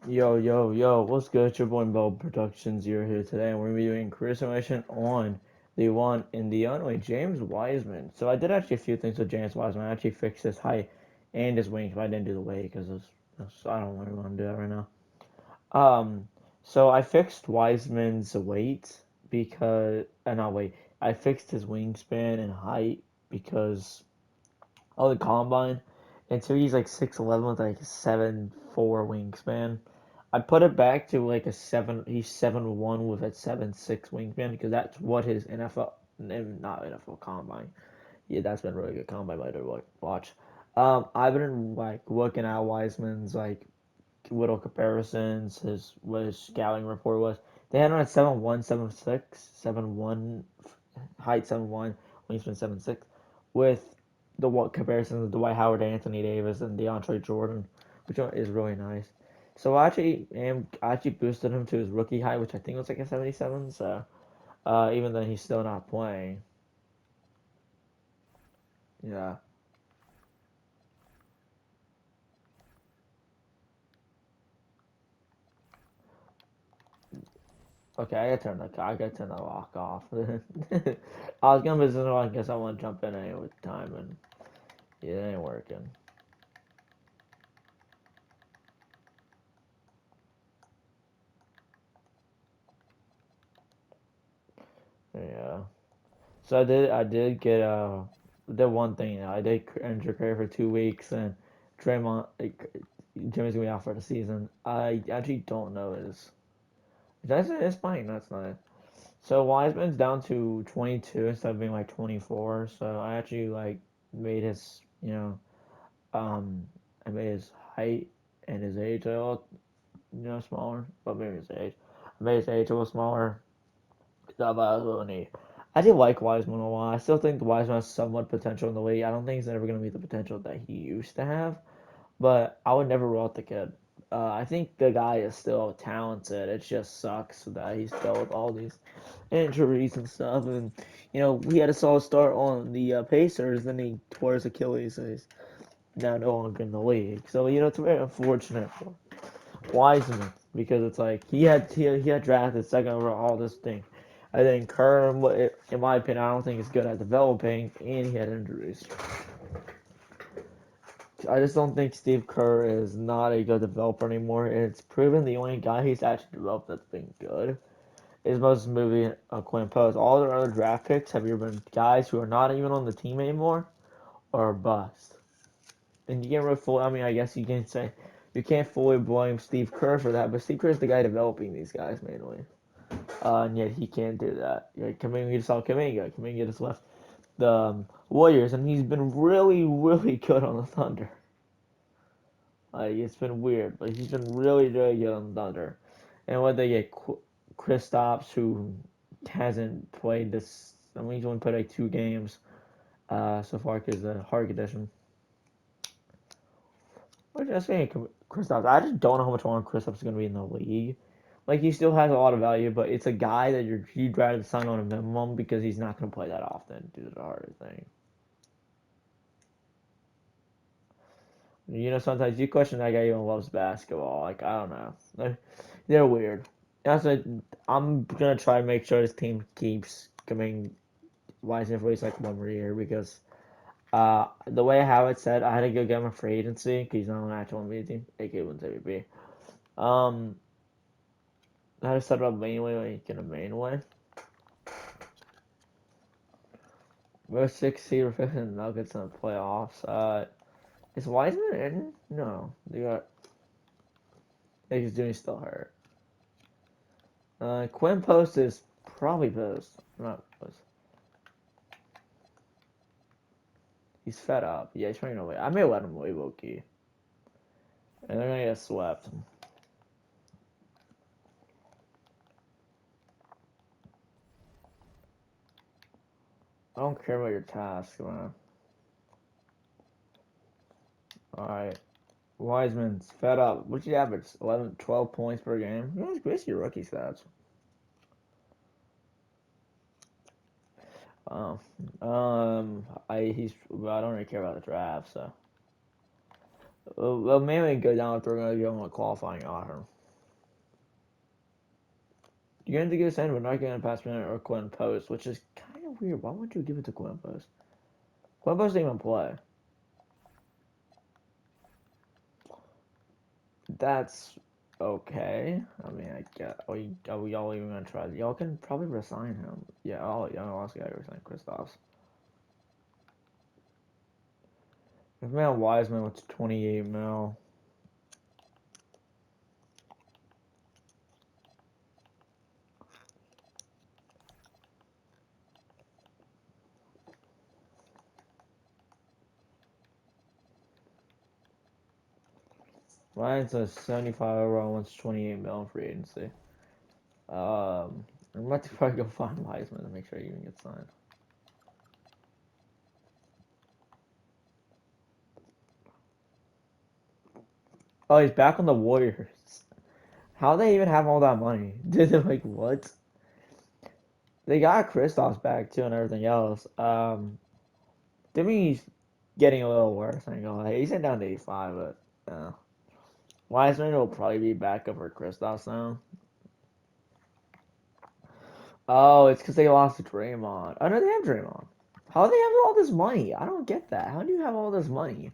Yo, yo, yo, what's good? It's your boy Bell Productions. You're here today, and we're gonna be doing career simulation on the one in the only James Wiseman. So I did actually a few things with James Wiseman. I actually fixed his height and his wings, but I didn't do the weight because I don't really want to do that right now. Um, so I fixed Wiseman's weight because, not weight. I fixed his wingspan and height because of the combine. And so he's like 6'11" with like a 7'4" wingspan. I put it back to like a seven. He's 7'1" with a 7'6" wingspan because that's what his NFL, not NFL combine. Yeah, that's been really good combine by the watch. I've been like looking at Wiseman's like little comparisons. His what his scouting report was. They had him at 7'1", 7'6", 7'1", height 7'1", wingspan 7'6", with the what comparisons of Dwight Howard, Anthony Davis, and DeAndre Jordan, which is really nice. So I actually boosted him to his rookie height, which I think was like a 77. So even then he's still not playing. Yeah. Okay, I gotta turn the lock off. I was gonna business, I guess I want to jump in anyway with time, and yeah, it ain't working. Yeah. So I did get the one thing. I did enter career for 2 weeks, and Draymond, like, Jimmy's gonna be out for the season. I actually don't know his. That's it's fine. That's not. So Wiseman's down to 22 instead of being like 24. So I actually like made his, um, I made his height and his age a little, smaller. But maybe his age. I made his age a little smaller. That was what I need. I do like Wiseman a lot. I still think Wiseman has somewhat potential in the league. I don't think he's ever going to be the potential that he used to have, but I would never rule out the kid. I think the guy is still talented. It just sucks that he's dealt with all these injuries and stuff. And he had a solid start on the Pacers, then he tore his Achilles, so he's now no longer in the league. So it's very unfortunate for Wiseman because it's like he had drafted second overall this thing. I think Kerr, in my opinion, I don't think is good at developing, and he had injuries. I just don't think Steve Kerr is not a good developer anymore. And it's proven the only guy he's actually developed that's been good is Moses Movie, Quinn Post. All their other draft picks have either been guys who are not even on the team anymore or bust. And you can't really fully, I mean, I guess you can say you can't fully blame Steve Kerr for that, but Steve Kerr is the guy developing these guys mainly. And yet he can't do that. Kaminga just saw Kaminga. Kaminga just left the Warriors, and he's been really, really good on the Thunder. It's been weird, but he's been really, really good on the Thunder. And when they get Kristaps, who hasn't played this, I mean, he's only played like 2 games so far because the heart condition. Which I say Kristaps, I just don't know how much longer Kristaps is going to be in the league. Like he still has a lot of value, but it's a guy that you'd rather sign on a minimum because he's not going to play that often due to the heart thing. Sometimes you question that guy even loves basketball. Like I don't know, they're weird. That's what I'm gonna try to make sure this team keeps coming Wiseman for at least like 1 more year because the way how it said I had to go get him a free agency because he's not on an actual NBA team, aka wins MVP. Um, I had to set it up mainly like in a main way. Most 6 seed or fifth in the Nuggets in the playoffs. Is Wiseman in? No, they got. He's doing still hurt. Quinn Post is probably Post. Not Post. He's fed up. Yeah, he's running away. I may let him leave, Loki. And they're gonna get swept. I don't care about your task, man. Alright. Wiseman's fed up. What's he average? 11, 12 points per game? That's basically rookie stats. Oh. I don't really care about the draft, so. Well, maybe go down if we're going to give him a qualifying offer. You're going to give us in, we're not getting a pass minute or Quinn Post, which is kind of weird. Why would you give it to Quinn Post? Quinn Post didn't even play. That's okay. I mean, I get. Are we all even gonna try? Y'all can probably resign him. Yeah, y'all also gotta resign Kristaps. If man Wiseman with 28 mil. Ryan's a 75 overall, wants 28 mil in free agency. I'm about to probably go find Wiseman to make sure he even gets signed. Oh, he's back on the Warriors. How they even have all that money? Did they like what? They got Kristaps back too and everything else. Demi's getting a little worse. I ain't gonna lie. He's down to 85, but Wiseman will probably be back over Kristaps now. Oh, it's because they lost to Draymond. Oh no, they have Draymond. How do they have all this money? I don't get that. How do you have all this money?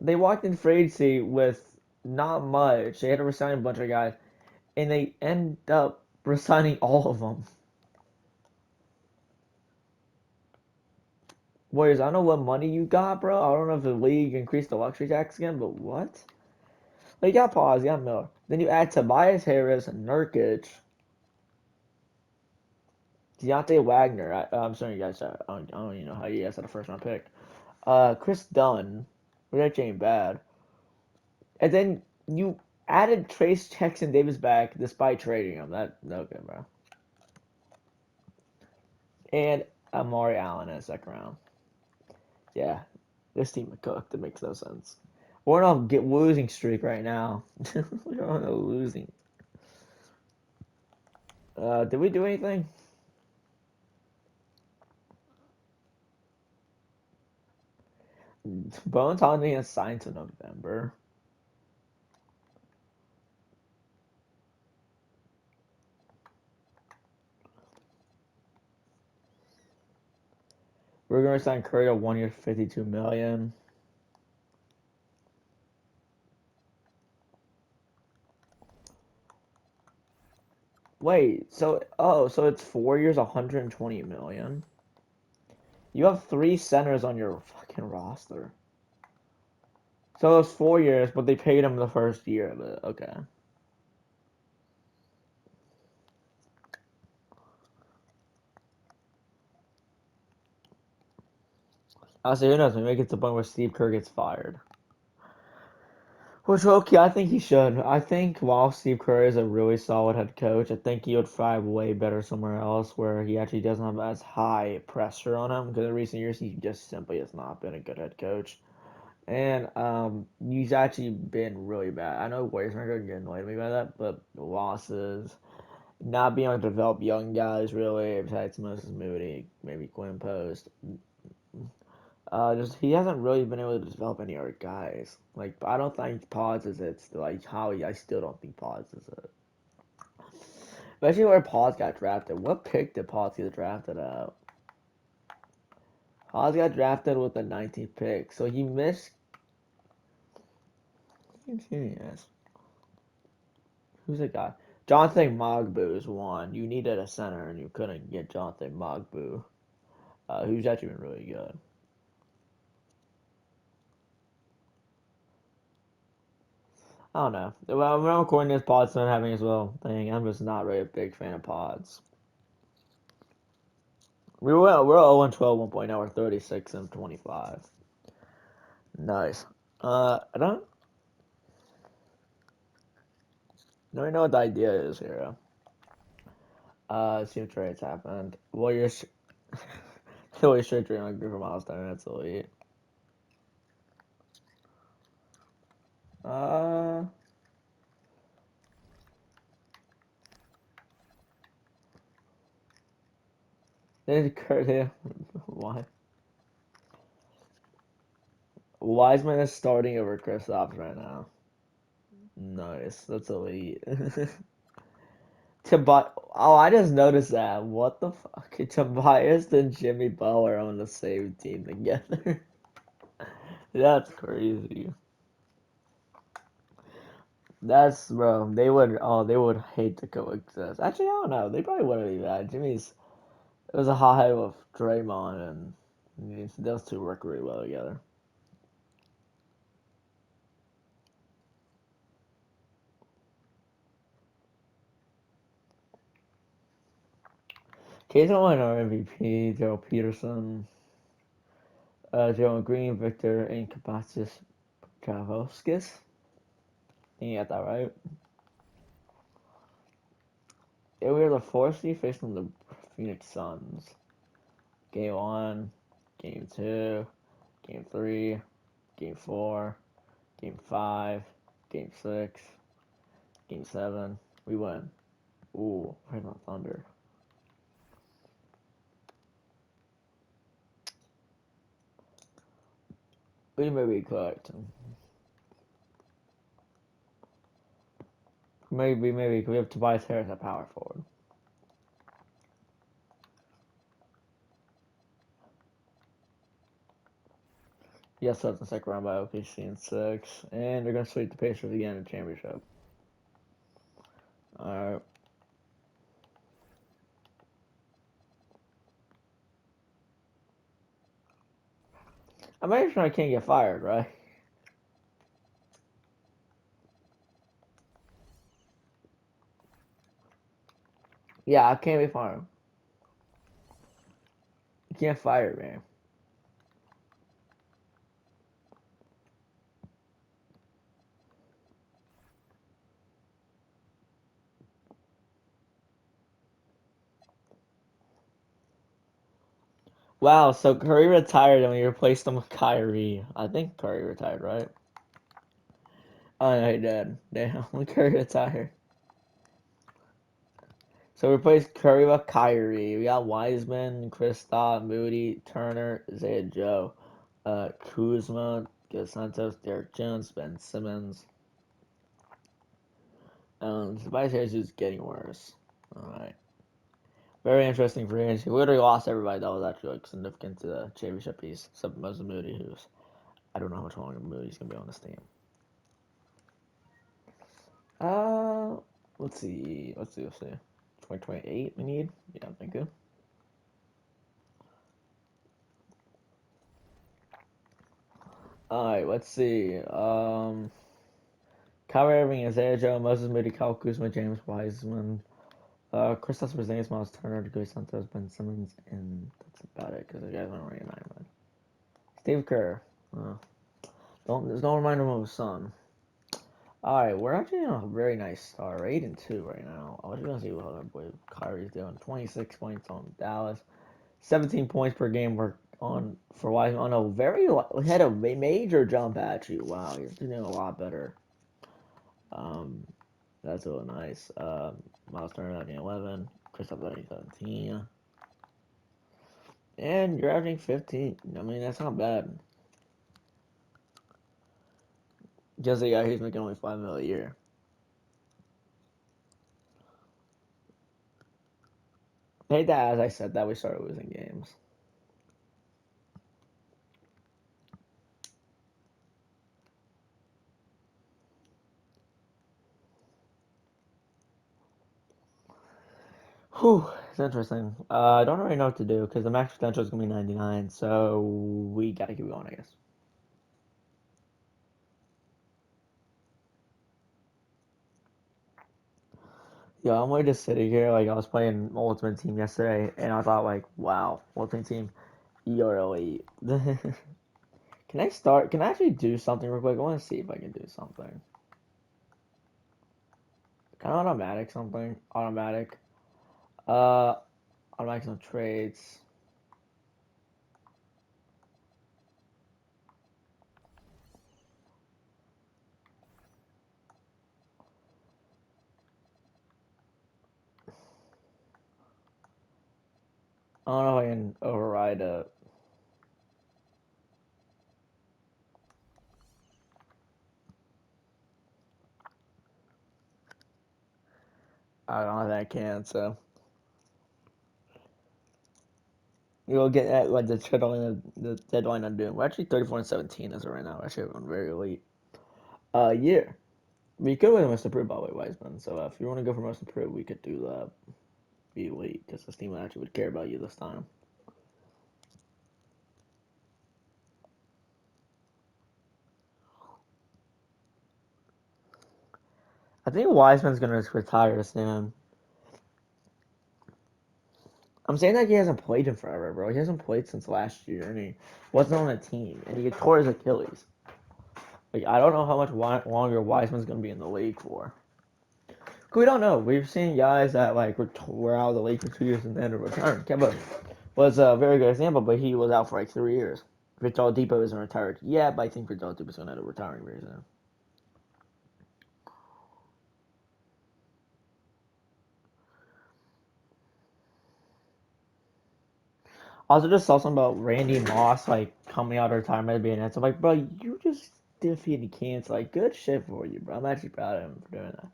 They walked in free agency with not much. They had to resign a bunch of guys, and they end up resigning all of them. Warriors, I don't know what money you got, bro. I don't know if the league increased the luxury tax again, but what? Like, you got Pause, you got Miller. Then you add Tobias Harris, Nurkic, Deontay Wagner. I'm sorry, you guys. I don't even know how you guys had a first round pick. Chris Dunn, which actually ain't bad. And then you added Trace Jackson Davis back despite trading him. That no good, bro. And Amari Allen in the second round. Yeah, this team is cooked. It makes no sense. We're on a losing streak right now. We're on a losing. Did we do anything? Bones on me assigned to November. We're gonna sign Curry to 1 year, 52 million. Wait, so it's 4 years, 120 million. You have three centers on your fucking roster. So it's 4 years, but they paid him the first year of it. Okay. I say who knows? Maybe it gets to the point where Steve Kerr gets fired. Which, okay, I think he should. I think while Steve Kerr is a really solid head coach, I think he would thrive way better somewhere else where he actually doesn't have as high pressure on him. Because in recent years, he just simply has not been a good head coach. And he's actually been really bad. I know Warriors are going to get annoyed at me by that, but losses, not being able to develop young guys really, besides Moses Moody, maybe Quinn Post. Just he hasn't really been able to develop any other guys. Like I don't think Pods is it. Like Howie, I still don't think Pods is it. Especially where Pods got drafted. What pick did Pods get drafted at? Pods got drafted with the 19th pick, so he missed. Yes. Who's the guy? Jonathan Mogbu is one. You needed a center and you couldn't get Jonathan Mogbu, who's actually been really good. I don't know. Well, when I'm recording this, Pod's not having as well thing. I'm just not really a big fan of Pods. We're 0 and 12 1 point now. We're 36 and 25. Nice. I don't even know what the idea is here. Let's see if trades happened. Warriors. The Warriors trade Draymond Green for Miles Turner. That's elite. Uh, there's Kurt here. Why? Wiseman is starting over Kristaps right now. Nice. That's elite. Oh, I just noticed that. What the fuck? Tobias and Jimmy Butler on the same team together. That's crazy. That's bro. They would hate to coexist. Actually, I don't know. They probably wouldn't be bad. Jimmy's it was a hothead with Draymond, and those two work really well together. Case won our MVP. Joe Peterson, Joe Green, Victor, and Kapasis Kavovskis. You got that right. Yeah, we were the fourth seed facing the Phoenix Suns. Game one, game two, game three, game four, game five, game six, game seven. We win. Ooh, right on Thunder. We may be correct. Maybe we have Tobias Harris at power forward. Yes, that's the second round by OKC in 6. And they're going to sweep the Pacers again in the championship. Alright. I'm pretty sure I can't get fired, right? Yeah, I can't be fired. You can't fire me. Wow, so Curry retired and we replaced him with Kyrie. I think Curry retired, right? Oh, no, he did. Damn, Curry retired. So we replaced Curry with Kyrie. We got Wiseman, Kristaps, Moody, Turner, Isaiah Joe, Kuzma, Gil Santos, Derek Jones, Ben Simmons. Tobias Harris is getting worse. Alright. Very interesting free agency. We already lost everybody that was actually like significant to the championship piece, except Moses Moody, who's I don't know how much longer Moody's gonna be on this team. Uh, let's see. 2028 we need. Yeah, thank you. All right, let's see. Kyrie Irving, Isaiah Joe, Moses Moody, Kyle Kuzma, James Wiseman, Kristaps Porzingis, Miles Turner, Gary Santos, Ben Simmons, and that's about it because the guys aren't really nine. Steve Kerr. Uh, there's no reminder of his son. All right, we're actually on a very nice start. We're 8-2 right now. I was gonna see what our boy Kyrie's doing. 26 points on Dallas, 17 points per game. We're on for Wiseman on a we had a major jump at you. Wow, you're doing a lot better. Um, that's really nice. Miles Turner averaging 11, Kristaps averaging 17, and you're averaging 15. I mean, that's not bad. Just a guy who's making only $5 million a year. I hate that as I said that we started losing games. Whew, it's interesting. I don't really know what to do because the max potential is gonna be 99, so we gotta keep going, I guess. Yeah, I'm really just sitting here like I was playing Ultimate Team yesterday, and I thought like, wow, Ultimate Team, you're elite. Can I start? Can I actually do something real quick? I want to see if I can do something. Kind of automatic something. Automatic. Uh, automatic some trades. I don't know if I can override a. I don't think I can. So you'll get at like the deadline I'm doing. We're actually 34-17 as of right now. We're actually on very late. Year. We could win most improved by the way, Wiseman. So if you want to go for most improved, we could do that. Be late because this team actually would care about you this time. I think Wiseman's gonna retire soon. I'm saying that he hasn't played in forever, bro. He hasn't played since last year, and he wasn't on a team, and he tore his Achilles. Like I don't know how much longer Wiseman's gonna be in the league for. We don't know. We've seen guys that like were out of the league for 2 years and then returned. Kemba was a very good example, but he was out for like 3 years. Victor Oladipo isn't retired yet, but I think Victor Oladipo's gonna end up retiring very soon. Also, just saw something about Randy Moss like coming out of retirement and being answered. I'm like, bro, you just defeated cancer. Like, good shit for you, bro. I'm actually proud of him for doing that.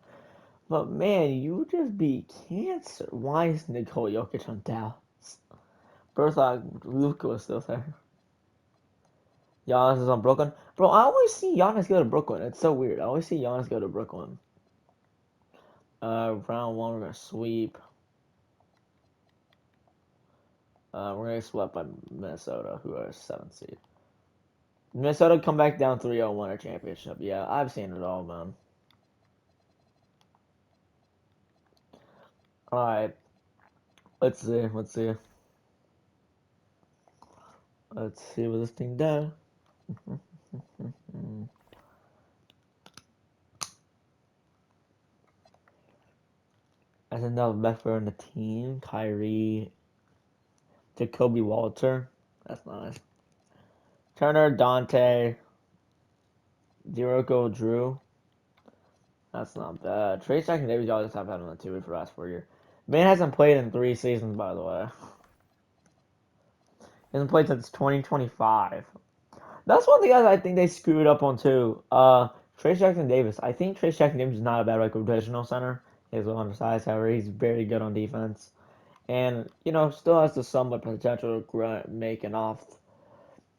But man, you just beat cancer. Why is Nikola Jokic on Dallas? Bro, thought Luka was still there. Giannis is on Brooklyn. Bro, I always see Giannis go to Brooklyn. It's so weird. I always see Giannis go to Brooklyn. Round one, we're gonna sweep. We're gonna get swept by Minnesota, who are 7th seed. Minnesota come back down 3-0, win a championship. Yeah, I've seen it all, man. All right, let's see. Let's see what this thing does. I think that was best player on the team. Kyrie, Jacoby Walter. That's nice. Turner, Dante, Diroko, Drew. That's not bad. Trace Jackson Davis, y'all just have had him on the 2 for the last 4 years. Man hasn't played in 3 seasons, by the way. He hasn't played since 2025. That's one of the guys I think they screwed up on too. Trace Jackson Davis. I think Trace Jackson Davis is not a bad like rotational center. He's a undersized, however, he's very good on defense, and still has the somewhat potential to make an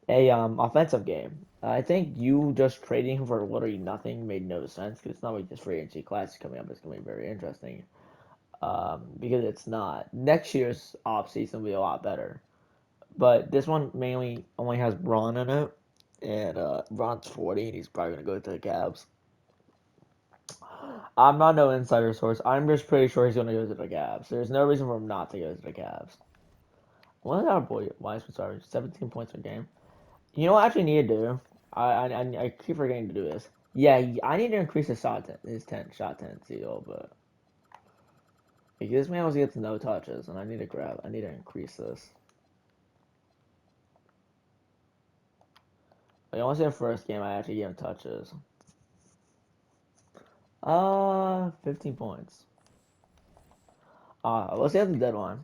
offensive game. I think you just trading him for literally nothing made no sense because it's not like this free agency class coming up. It's gonna be very interesting. Because it's not. Next year's offseason will be a lot better. But this one mainly only has Braun in it. And Braun's 40 and he's probably going to go to the Cavs. I'm not no insider source. I'm just pretty sure he's going to go to the Cavs. There's no reason for him not to go to the Cavs. What is our boy Wiseman? Sorry, 17 points a game. You know what I actually need to do? I keep forgetting to do this. Yeah, I need to increase his shot tendency a little bit. Because this man always gets no touches, and I need to increase this. Like, I want to say the first game I actually gave him touches. 15 points. Let's see at the deadline.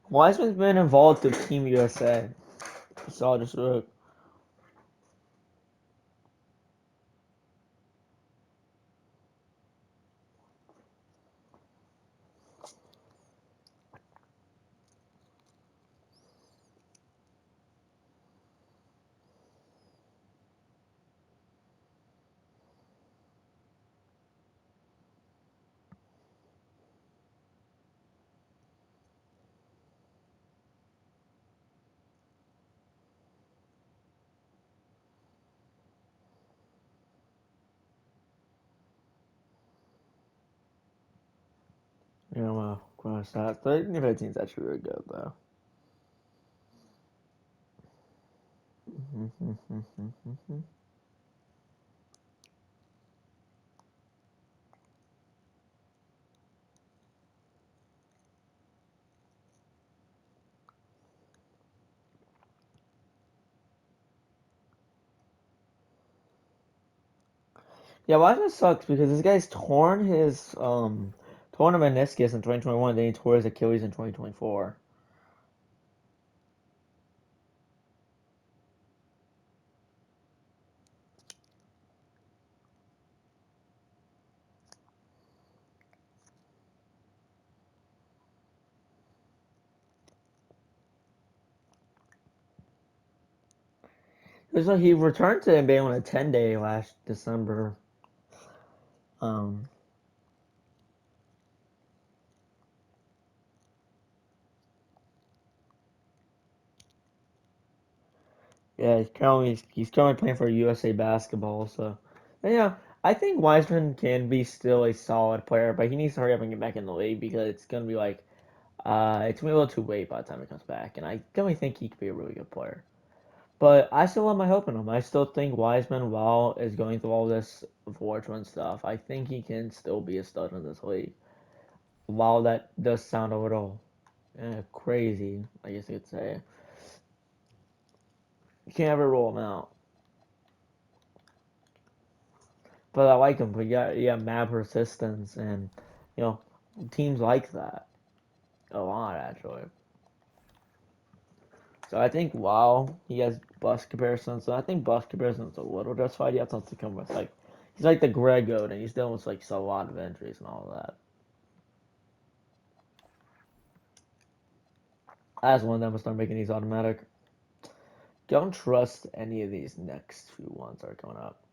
Wiseman's been involved with Team USA. So just look. Cross that. 13 15 is actually really good though. Yeah, Wiseman sucks because this guy's torn a meniscus in 2021, then he tore his Achilles in 2024. So he returned to NBA on a 10-day last December. Um, yeah, he's currently playing for USA Basketball. So, yeah, I think Wiseman can be still a solid player, but he needs to hurry up and get back in the league because it's gonna be like it's gonna be a little too late by the time he comes back. And I definitely think he could be a really good player. But I still have my hope in him. I still think Wiseman, while is going through all this fraudulent stuff, I think he can still be a stud in this league. While that does sound a little crazy, I guess you could say, you can't ever rule him out. But I like him. But yeah, mad persistence, and you know, teams like that a lot actually. So I think while he has bust comparisons, so I think bust comparisons a little justified. You have to come with like he's like the Greg Oden. He's dealing with like a lot of injuries and all of that. As one of them will start making these automatic. Don't trust any of these next few ones that are coming up.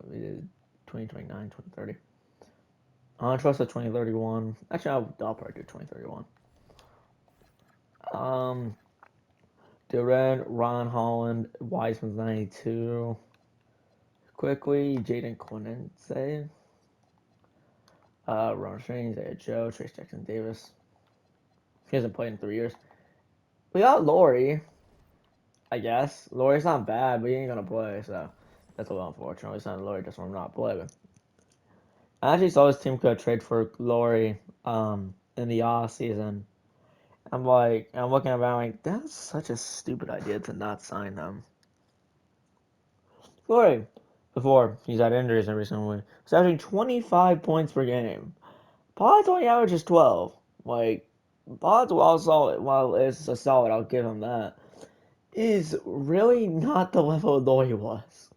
We did 2029, 2030. I don't trust the 2031. Actually, I'll probably do 2031. Um, Duran, Ron Holland, Wiseman's 92. Quickly, Jaden Quincy, Ron Strange, Joe, Trace Jackson Davis. He hasn't played in 3 years. We got Laurie, I guess. Laurie's not bad, but he ain't gonna play, so that's a little unfortunate. He's not Laurie just from not playing. I actually saw his team could trade for Laurie in the off season. I'm looking around like that's such a stupid idea to not sign them. Laurie, before he's had injuries in recently, was averaging 25 points per game. Pods only averages 12. Like Pods, while solid, while it's a solid, I'll give him that. Is really not the level Laurie was.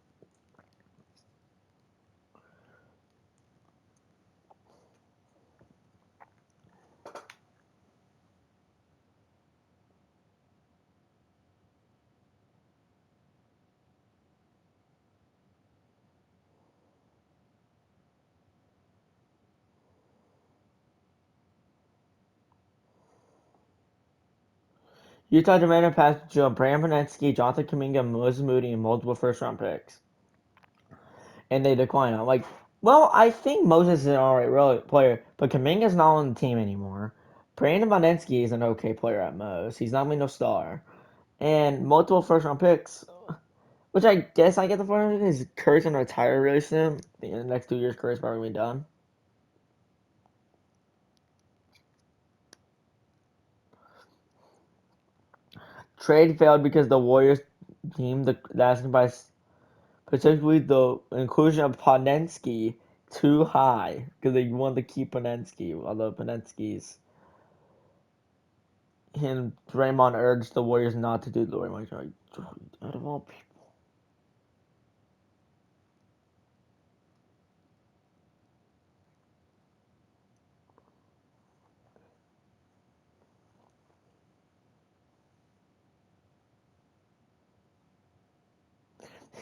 Utah demanded passage of Brandon Panetsky, Jonathan Kuminga, Moses Moody, and multiple first-round picks, and they declined. I'm like, well, I think Moses is an alright player, but Kuminga's not on the team anymore. Brandon Panetsky is an okay player at most. He's not really no star, and multiple first-round picks, which I guess I get the first is Curry's gonna retire really soon. In the next 2 years, Curry's probably gonna be done. Trade failed because the Warriors team, the asking by particularly the inclusion of Panensky, too high because they wanted to keep Panensky, although Panensky's him Draymond urged the Warriors not to do the Draymond. Like, out of all people.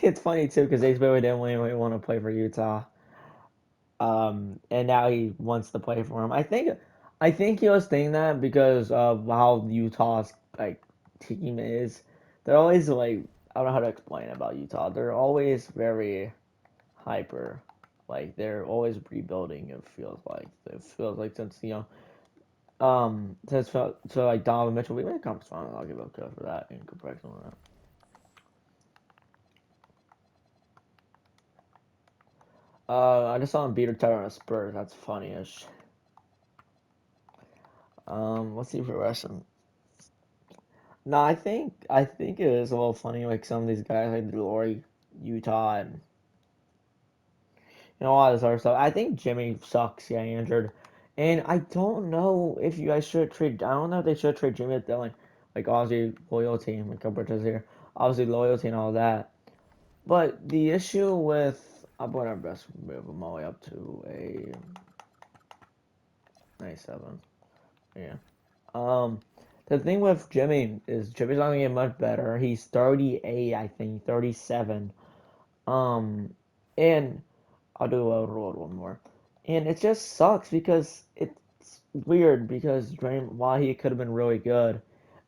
It's funny too because they really didn't really want to play for Utah. And now he wants to play for him. I think he was thinking that because of how Utah's like team is. They're always like I don't know how to explain about Utah. They're always very hyper. Like they're always rebuilding. It feels like since so like Donovan Mitchell, we made a conference final. I'll give a credit for that in comparison with that. I just saw him beat Tyler on a Spurs. That's funny-ish. Let's see for Russian. No, I think it is a little funny. Like some of these guys, like Lori, Utah, and all this other stuff. I think Jimmy sucks getting injured, and I don't know if you guys should trade. I don't know if they should trade Jimmy at the deadline. Like obviously loyalty, like Alberto's here. Obviously loyalty and all that. But the issue with I'm going to best move him all the way up to a 97. Yeah. Um, The thing with Jimmy is Jimmy's not gonna get much better. He's 38, I think, 37. Um, and I'll do a road one more. And it just sucks because it's weird because while he could have been really good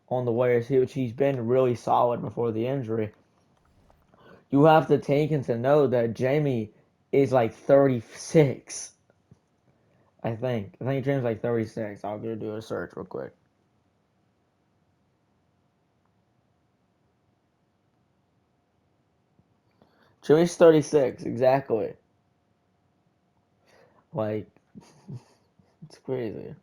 on the Warriors, which he's been really solid before the injury, you have to take into note that Jamie is like 36. I think. I think James like 36. I'll go do a search real quick. Jimmy's 36, exactly. Like, it's crazy.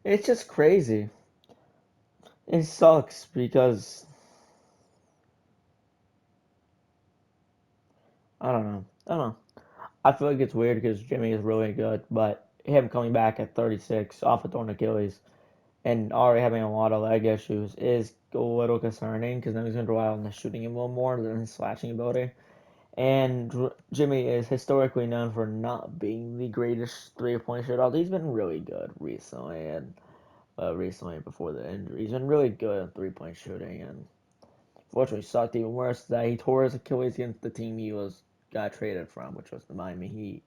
It's just crazy. It sucks because I don't know. I don't know. I feel like it's weird because Jimmy is really good, but him coming back at 36 off a torn Achilles and already having a lot of leg issues is a little concerning because now he's going to rely on the shooting a little more than his slashing ability. And Jimmy is historically known for not being the greatest three-point shooter. Although he's been really good recently, and recently before the injury, he's been really good at three-point shooting. And fortunately, sucked even worse that he tore his Achilles against the team he was got traded from, which was the Miami Heat.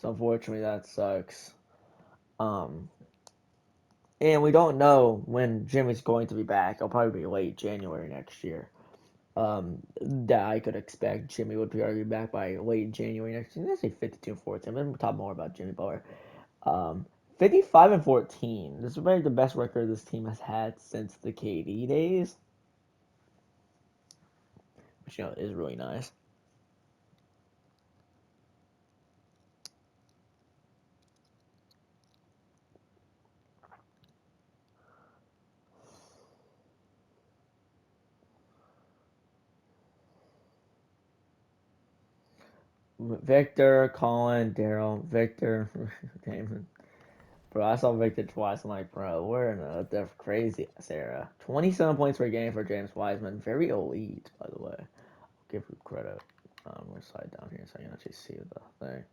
So unfortunately, that sucks. Um, and we don't know when Jimmy's going to be back. It'll probably be late January next year. That I could expect Jimmy would be back by late January next year. Let's say 52-14. I'm going to talk more about Jimmy Butler. Um, 55-14. This is probably the best record this team has had since the KD days, which is really nice. Victor, Colin, Daryl, Victor, Damon. Bro, I saw Victor twice. I'm like, bro, we're in a crazy ass era. 27 points per game for James Wiseman. Very elite, by the way. I'll give you credit. I'm going to slide down here so I can actually see the thing.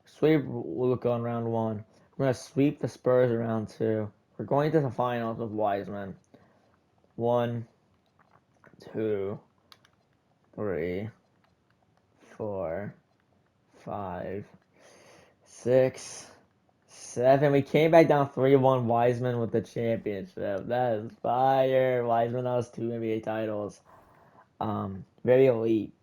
Sweep, we'll look on round one. We're going to sweep the Spurs around two. We're going to the finals with Wiseman. One, two, three, four, five, six, seven. We came back down 3-1. Wiseman with the championship. That is fire. Wiseman has 2 NBA titles. Very elite.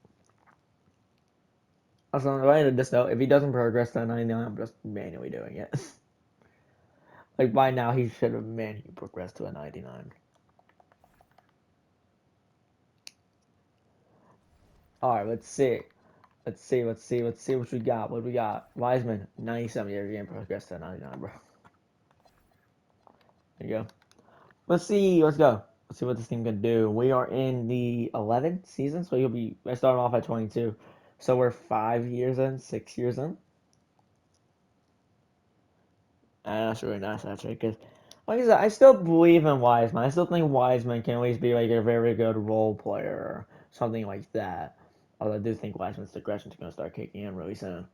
Also, on the right of this note, if he doesn't progress to 99, I'm just manually doing it. Like by now, he should have manually progressed to a 99. All right, let's see. Let's see what we got. What we got? Wiseman, 97 year game progress to 99, bro. There you go. Let's see. Let's go. Let's see what this team can do. We are in the 11th season, so you'll be. I started off at 22, so we're 5 years in, 6 years in. And that's really nice actually, because like I said, I still believe in Wiseman. I still think Wiseman can at least be like a very good role player or something like that. Although I do think Wiseman's aggression is going to start kicking in really soon.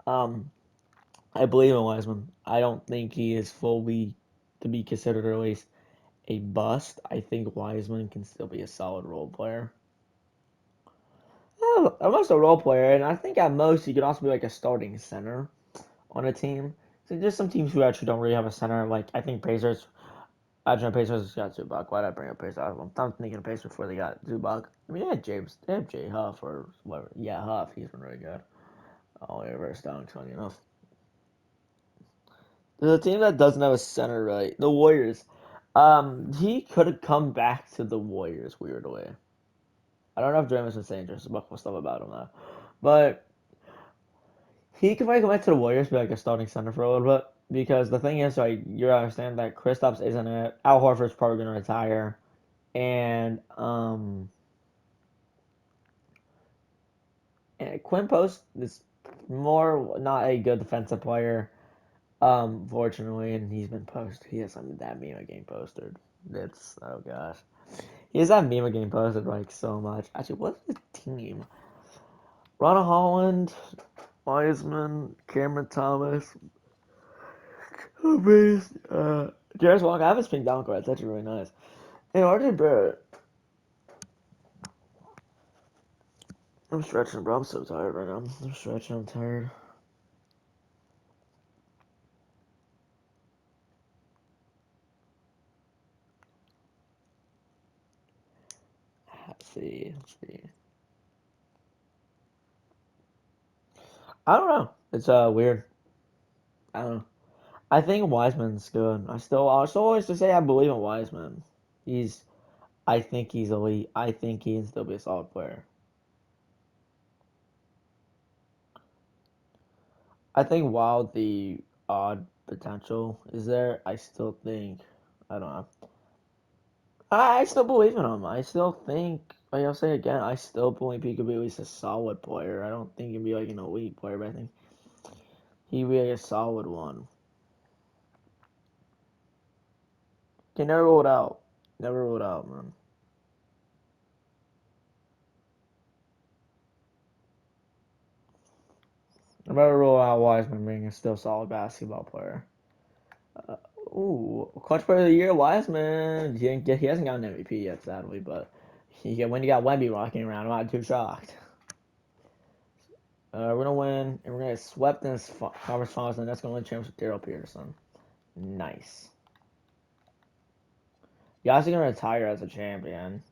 Um, I believe in Wiseman. I don't think he is fully to be considered at least a bust. I think Wiseman can still be a solid role player. Almost a role player, and I think at most he could also be like a starting center on a team. So there's some teams who actually don't really have a center. Like I think Pacers. Actually, no, Pacers got Zubac. Why did I bring up Pacers? I'm thinking of Pacers before they got Zubac. I mean, they had James. They have Jay Huff or whatever. Yeah, Huff. He's been really good. Oh, yeah, very stunning, funny enough. There's a team that doesn't have a center, right? The Warriors. He could have come back to the Warriors weirdly. I don't know if Draymond's been saying just about stuff about him though, but he could probably come back to the Warriors, be like a starting center for a little bit. Because the thing is, like, you understand that Kristaps isn't it. Al Horford's probably gonna retire, and Quinn Post is more not a good defensive player. Fortunately, and he's been posted. He has some that meme game posted. It's oh gosh, he has that meme game posted like so much. Actually, what's the team? Ron Holland, Wiseman, Cameron Thomas, Darius Walker. I have his pink down card. It's actually really nice. And RJ Barrett. I'm stretching, bro. I'm so tired right now. I'm stretching. I'm tired. Let's see. Let's see. I don't know. It's weird. I don't know. I think Wiseman's good. I still always to say I believe in Wiseman. He's. I think he's elite. I think he can still be a solid player. I think while the odd potential is there, I still think. I don't know. I still believe in him. I still think. Like I'll say again, I still believe he could be at least a solid player. I don't think he'd be like an elite player, but I think he'd be like a solid one. Can never rule it out. Never rule it out, man. Never rule out Wiseman being a still solid basketball player. Uh, ooh, clutch player of the year, Wiseman. He hasn't gotten an MVP yet, sadly, but when you got Wemby rocking around, I'm not too shocked. We're gonna win, and we're gonna get swept in this conference finals, and that's gonna win champs with Daryl Peterson. Nice. You're also gonna retire as a champion.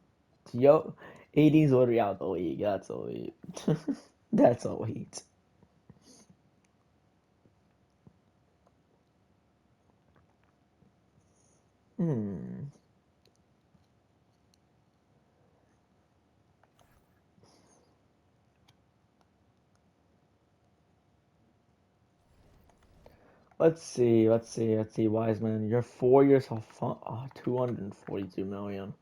Yo, AD's literally out the league. That's elite. That's elite. Hmm. Let's see. Let's see. Let's see. Wiseman, you're 4 years off. 242 million.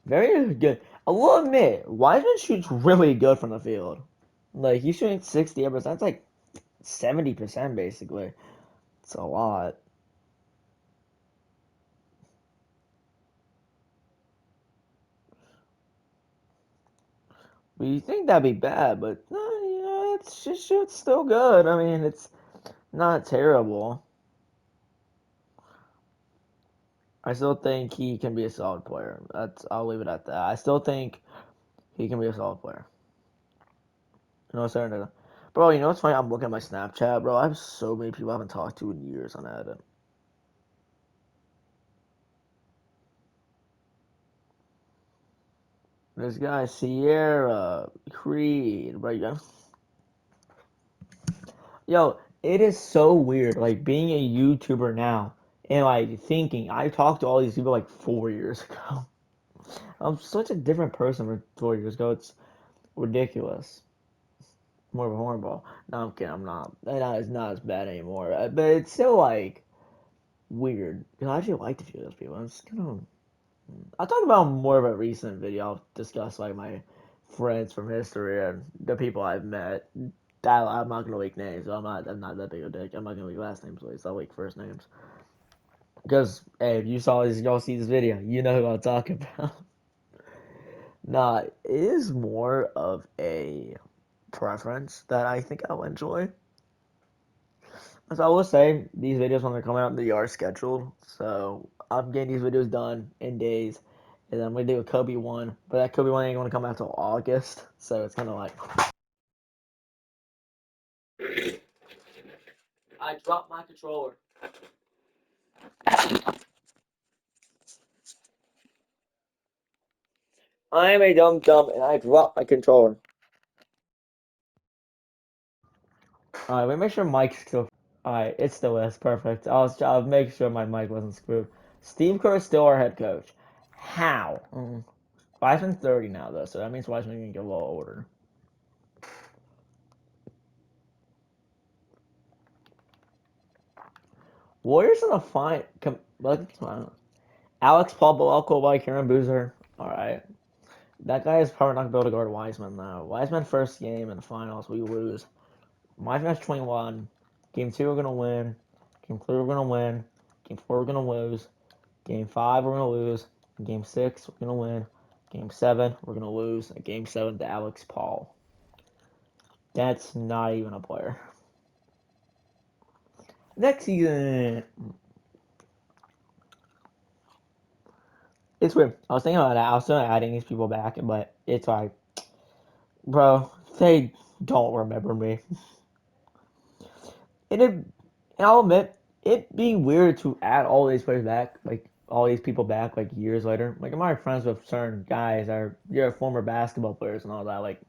Very good. I will admit, Wiseman shoots really good from the field. Like he's shooting 60%. That's like 70% basically. It's a lot. But you think that'd be bad, but it's just shoots still good. I mean, it's not terrible. I still think he can be a solid player. I'll leave it at that. I still think he can be a solid player. You know, certain bro. You know what's funny? I'm looking at my Snapchat, bro. I have so many people I haven't talked to in years on that. This guy Sierra Creed, bro. Yo, it is so weird, like being a YouTuber now and like thinking I talked to all these people like 4 years ago. I'm such a different person from 4 years ago. It's ridiculous. More of a hornball. No, I'm kidding. I'm not. It's not as bad anymore. But it's still like weird. Cause I actually liked a few of those people. I'm just gonna. I'll talk about more of a recent video. I'll discuss like my friends from history and the people I've met. I'm not gonna leak names. I'm not that big of a dick. I'm not gonna leak last names, please. I'll leak first names. Because hey, if you saw this, y'all see this video, you know who I'm talking about. Nah, it is more of a preference that I think I'll enjoy. As I will say, these videos when they come out, they are scheduled. So I'm getting these videos done in days. And then I'm gonna do a Kobe one, but that Kobe one ain't gonna come out till August. So it's kind of like I dropped my controller. I am a dumb dumb, and I dropped my controller. All right, let me make sure Mike's still. All right, it still is perfect. I'll make sure my mic wasn't screwed. Steve Kerr is still our head coach. How? Wiseman's 30 now though, so that means Wiseman can get a little older. Warriors in a fine. Alex Paul Balco by Karen Boozer. All right, that guy is probably not gonna be able to guard Wiseman though. Wiseman first game in the finals, we lose. Wiseman's 21. Game two, we're gonna win. Game 3, we're going to win. Game 4, we're going to lose. Game 5, we're going to lose. Game 6, we're going to win. Game 7, we're going to lose. And Game 7 to Alex Paul. That's not even a player. Next season. It's weird. I was thinking about that. I was still adding these people back, but it's like, bro, they don't remember me. And I'll admit, it'd be weird to add all these players back, like all these people back, like years later. Like I'm already friends with certain guys, or you're former basketball players and all that, like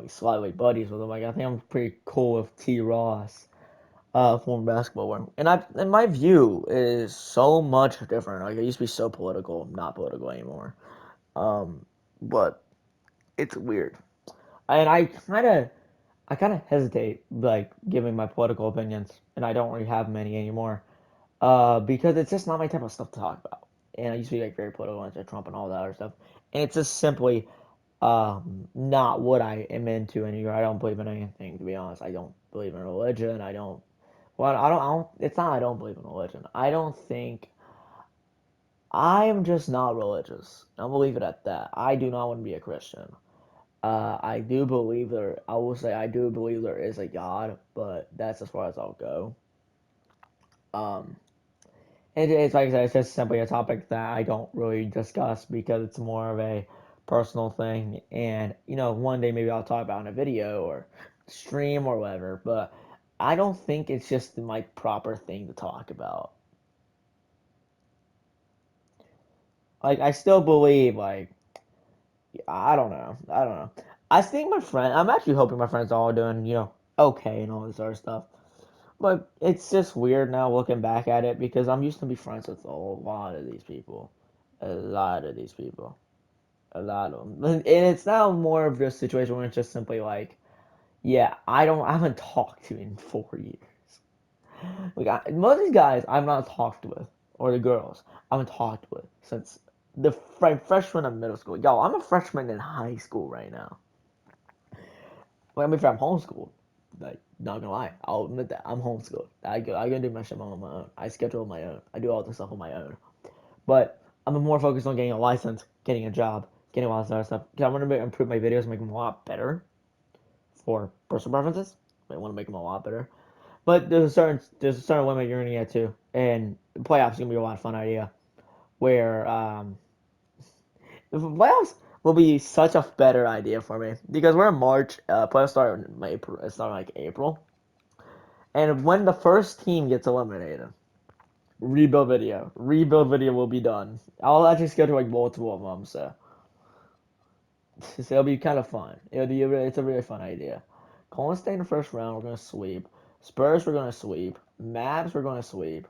slightly buddies with them. Like I think I'm pretty cool with T. Ross, former basketball player. And my view is so much different. Like I used to be so political, I'm not political anymore. But it's weird, and I kind of hesitate like giving my political opinions, and I don't really have many anymore. Because it's just not my type of stuff to talk about. And I used to be like very political against Trump and all that other stuff. And it's just simply not what I am into anymore. I don't believe in anything, to be honest. I don't believe in religion. I don't. Well, I don't. It's not I don't believe in religion. I don't think. I am just not religious. I'll leave it at that. I do not want to be a Christian. I do believe there. I will say I do believe there is a God, but that's as far as I'll go. Um, it's like I said, it's just simply a topic that I don't really discuss because it's more of a personal thing. And, one day maybe I'll talk about it in a video or stream or whatever, but I don't think it's just my proper thing to talk about. Like, I still believe, like, I don't know. I don't know. I think I'm actually hoping my friends are all doing, okay and all this other stuff. But it's just weird now looking back at it because I'm used to be friends with a lot of these people. A lot of these people. A lot of them. And it's now more of this situation where it's just simply like, yeah, I haven't talked to in 4 years. Like, most of these guys I've not talked with, or the girls, I haven't talked with since the freshman of middle school. Yo, I'm a freshman in high school right now. Well, I mean, if I'm homeschooled, like, not gonna lie, I'll admit that I'm homeschooled. I go do my shit on my own. I schedule on my own. I do all this stuff on my own. But I'm more focused on getting a license, getting a job, getting all this other stuff. Cause I want to improve my videos, make them a lot better for personal preferences. I want to make them a lot better. But there's a certain limit you're gonna get to, and the playoffs is gonna be a lot of fun idea. Where the playoffs will be such a better idea for me because we're in March. Playoffs start in April. It start like April, and when the first team gets eliminated, rebuild video will be done. I'll actually schedule like multiple of them, so it'll be kind of fun. It's a really fun idea. Golden State in the first round, we're gonna sweep. Spurs, we're gonna sweep. Mavs, we're gonna sweep.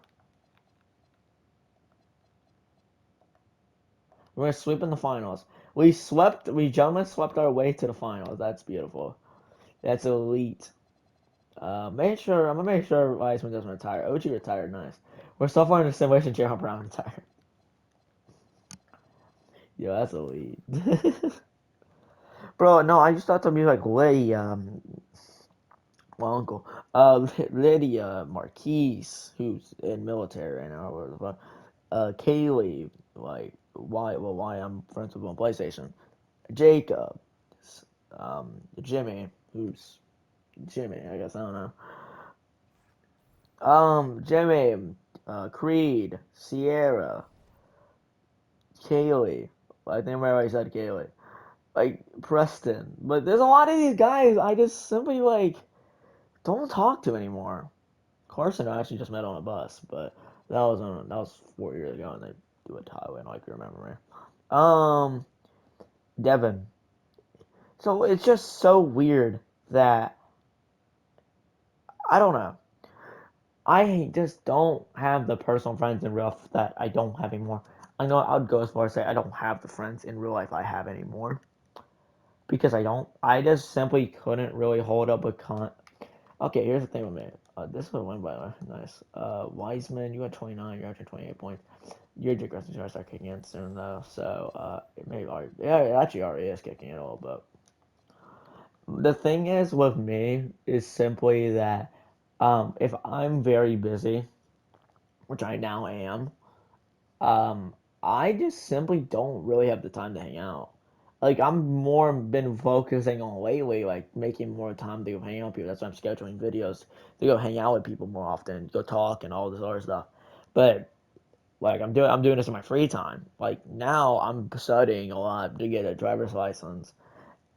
We're gonna sweep in the finals. We gentlemen swept our way to the finals. That's beautiful. That's elite. I'm gonna make sure Wiseman doesn't retire. OG retired, nice. We're so far in the simulation, Jalen Brown retired. Yo, that's elite. Bro, no, I just thought to be like way my uncle, Lydia Marquise, who's in military right now, or the Kaylee, like why I'm friends with him on PlayStation, Jacob, Jimmy, who's Jimmy, I guess I don't know, Jimmy, Creed, Sierra, Kaylee, I think I already said Kaylee, like Preston, but there's a lot of these guys I just simply like don't talk to anymore. Carson I actually just met on a bus, but that was 4 years ago, and they do a Thailand, like you remember me. Devin. So it's just so weird that I don't know. I just don't have the personal friends in real life that I don't have anymore. I know I would go as far as say I don't have the friends in real life I have anymore because I don't. I just simply couldn't really hold up a Okay, here's the thing with me. This one went by nice. Wiseman, you got 29. You're after 28 points. Your digressing is going to start kicking in soon, though. So it may already, yeah, it actually already is kicking in a little bit. The thing is with me is simply that If I'm very busy, which I now am, um, I just simply don't really have the time to hang out. Like I'm more been focusing on lately, like making more time to go hang out with people. That's why I'm scheduling videos to go hang out with people more often, go talk and all this other stuff. But like I'm doing this in my free time. Like now I'm studying a lot to get a driver's license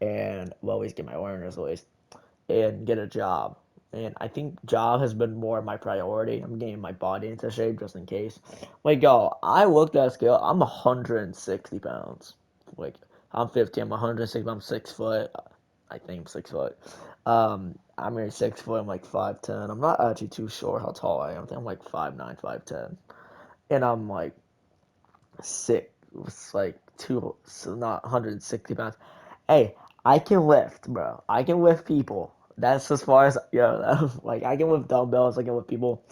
and well, at least get my learner's at least and get a job. And I think job has been more my priority. I'm getting my body into shape just in case. Like, yo, I looked at a scale. I'm 160 pounds. Like, I'm 50. I'm 160. I'm 6 foot. I think I'm 6 foot. I'm really 6 foot. I'm like 5'10". I'm not actually too sure how tall I am. I think I'm like 5'9", 5'10". And I'm like sick. It's like two, so not 160 pounds. Hey, I can lift, bro. I can lift people. That's as far as like I can lift dumbbells. I can lift people.